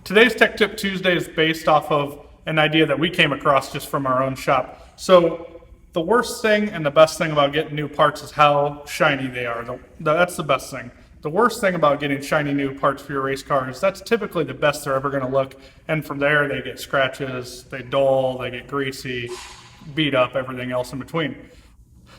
Today's Tech Tip Tuesday is based off of an idea that we came across just from our own shop. So the worst thing and the best thing about getting new parts is how shiny they are. That's the best thing. The worst thing about getting shiny new parts for your race car is that's typically the best they're ever going to look. And from there, they get scratches, they dull, they get greasy, beat up, everything else in between.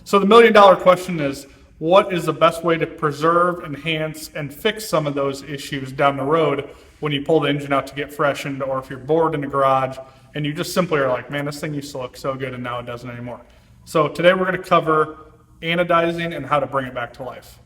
So the million-dollar question is, what is the best way to preserve, enhance, and fix some of those issues down the road when you pull the engine out to get freshened, or if you're bored in the garage and you just simply are like, man, this thing used to look so good and now it doesn't anymore. So today we're going to cover anodizing and how to bring it back to life.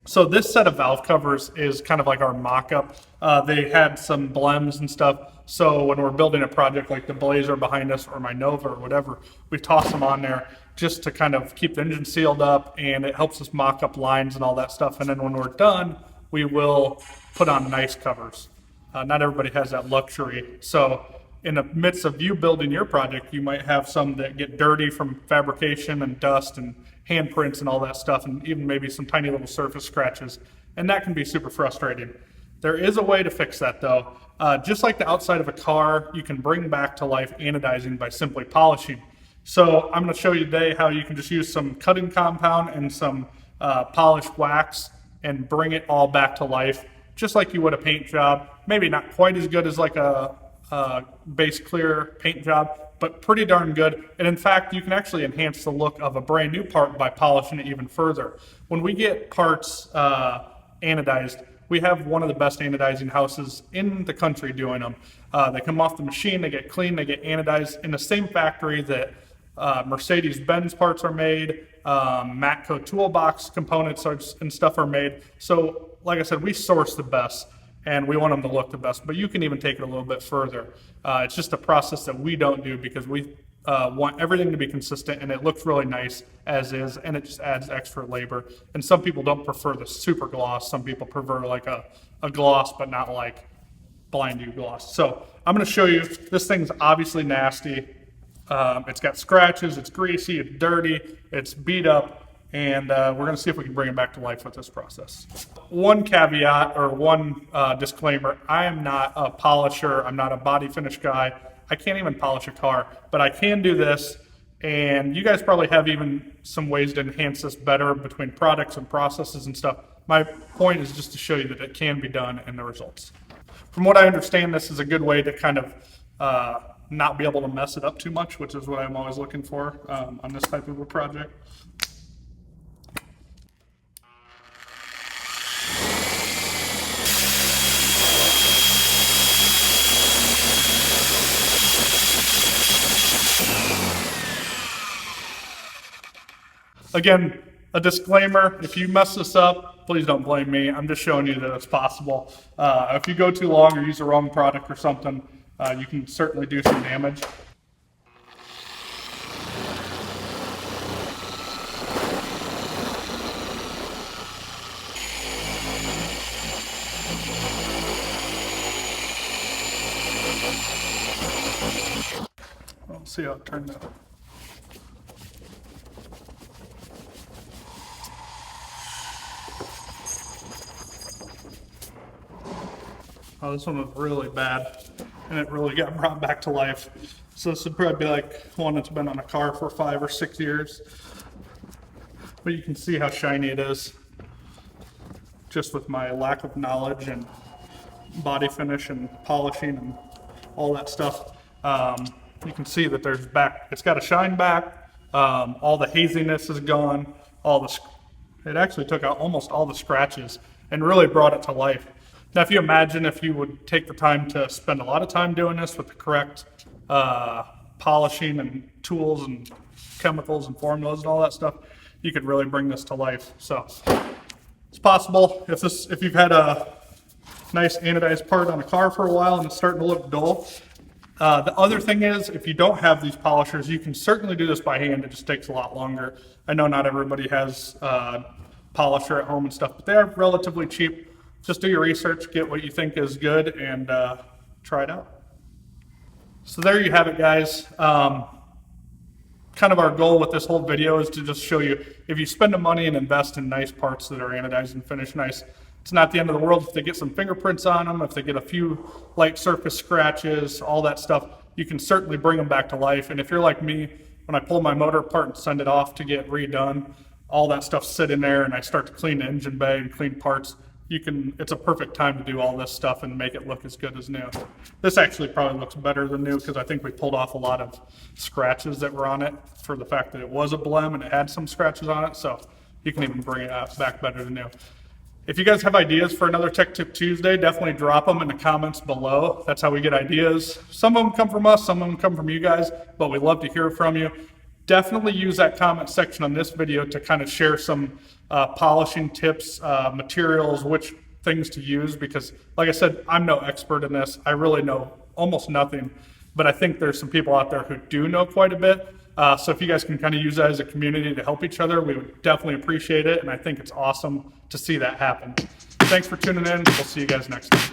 So this set of valve covers is kind of like our mock-up. They had some blems and stuff. So when we're building a project like the Blazer behind us or my Nova or whatever, we toss them on there just to kind of keep the engine sealed up, and it helps us mock up lines and all that stuff. And then when we're done, we will put on nice covers. Not everybody has that luxury. So in the midst of you building your project, you might have some that get dirty from fabrication and dust and handprints and all that stuff, and even maybe some tiny little surface scratches, and that can be super frustrating. There is a way to fix that though. Just like the outside of a car, you can bring back to life anodizing by simply polishing. So I'm going to show you today how you can just use some cutting compound and some polished wax and bring it all back to life, just like you would a paint job. Maybe not quite as good as like a base clear paint job, but pretty darn good. And in fact, you can actually enhance the look of a brand new part by polishing it even further. When we get parts anodized, we have one of the best anodizing houses in the country doing them. They come off the machine, they get clean, they get anodized in the same factory that Mercedes-Benz parts are made, Matco toolbox components and stuff are made. So like I said, we source the best, and we want them to look the best, but you can even take it a little bit further. It's just a process that we don't do because we want everything to be consistent, and it looks really nice as is, and it just adds extra labor. And some people don't prefer the super gloss. Some people prefer like a gloss, but not like blind you gloss. So I'm gonna show you, this thing's obviously nasty. It's got scratches, it's greasy, it's dirty, it's beat up, and we're going to see if we can bring it back to life with this process. One caveat or one disclaimer, I am not a polisher, I'm not a body finish guy, I can't even polish a car, but I can do this, and you guys probably have even some ways to enhance this better between products and processes and stuff. My point is just to show you that it can be done and the results. From what I understand, this is a good way to kind of not be able to mess it up too much, which is what I'm always looking for on this type of a project. Again, a disclaimer, if you mess this up, please don't blame me. I'm just showing you that it's possible. If you go too long or use the wrong product or something, you can certainly do some damage. Let's see how it turned out. Oh, this one was really bad, and it really got brought back to life. So this would probably be like one that's been on a car for 5 or 6 years. But you can see how shiny it is, just with my lack of knowledge and body finish and polishing and all that stuff. You can see that there's it's got a shine back. All the haziness is gone. It actually took out almost all the scratches and really brought it to life. Now, if you imagine if you would take the time to spend a lot of time doing this with the correct polishing and tools and chemicals and formulas and all that stuff, you could really bring this to life. So it's possible. If you've had a nice anodized part on a car for a while and it's starting to look dull, The other thing is, if you don't have these polishers, you can certainly do this by hand. It just takes a lot longer. I know not everybody has a polisher at home and stuff, but they're relatively cheap. Just do your research, get what you think is good, and try it out. So there you have it, guys. Kind of our goal with this whole video is to just show you, if you spend the money and invest in nice parts that are anodized and finished nice, it's not the end of the world if they get some fingerprints on them, if they get a few light surface scratches, all that stuff. You can certainly bring them back to life. And if you're like me, when I pull my motor apart and send it off to get redone, all that stuff sit in there and I start to clean the engine bay and clean parts. It's a perfect time to do all this stuff and make it look as good as new. This actually probably looks better than new because I think we pulled off a lot of scratches that were on it for the fact that it was a blem and it had some scratches on it. So you can even bring it back better than new. If you guys have ideas for another Tech Tip Tuesday, definitely drop them in the comments below. That's how we get ideas. Some of them come from us, some of them come from you guys, but we love to hear from you. Definitely use that comment section on this video to kind of share some polishing tips, materials, which things to use, because like I said, I'm no expert in this. I really know almost nothing, but I think there's some people out there who do know quite a bit. So if you guys can kind of use that as a community to help each other, we would definitely appreciate it. And I think it's awesome to see that happen. Thanks for tuning in. We'll see you guys next time.